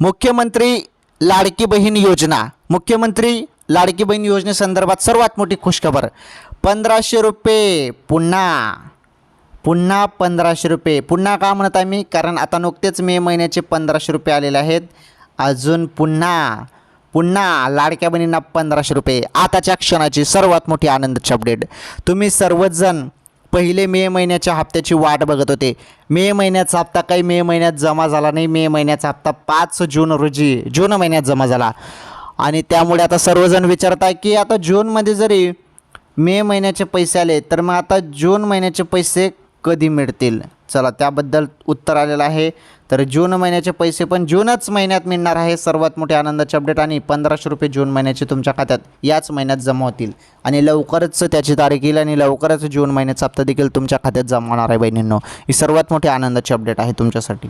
मुख्यमंत्री लाडकी बहीण योजना, मुख्यमंत्री लाडकी बहीण योजनेसंदर्भात सर्वात मोठी खुशखबर. 1500 रुपये पुन्हा 1500 रुपये पुन्हा. का म्हणत आहे मी? कारण आता नुकतेच मे महिन्याचे 1500 रुपये आलेले आहेत. अजून पुन्हा लाडक्या बहिणींना 1500 रुपये. आताच्या क्षणाची सर्वात मोठी आनंदाची अपडेट. तुम्ही सर्वजण पहिले मे महिन्याच्या हप्त्याची वाट बघत होते. मे महिन्याचा हप्ता काही मे महिन्यात जमा झाला नाही. मे महिन्याचा हप्ता 5 जून रोजी जून महिन्यात जमा झाला आणि त्यामुळे आता सर्वजण विचारत आहे की आता जूनमध्ये जरी मे महिन्याचे पैसे आले तर मग आता जून महिन्याचे पैसे कधी मिळतील. चला त्याबद्दल उत्तर आलेलं आहे. तर जून महिन्याचे पैसे पण जूनच महिन्यात मिळणार आहे. सर्वात मोठी आनंदाची अपडेट. आणि 1500 रुपये जून महिन्याचे तुमच्या खात्यात याच महिन्यात जमा होतील आणि लवकरच त्याची तारीख येईल आणि लवकरच जून महिन्याचा हप्ता देखील तुमच्या खात्यात जमा होणार आहे बहिणींनो. ही सर्वात मोठी आनंदाची अपडेट आहे तुमच्यासाठी.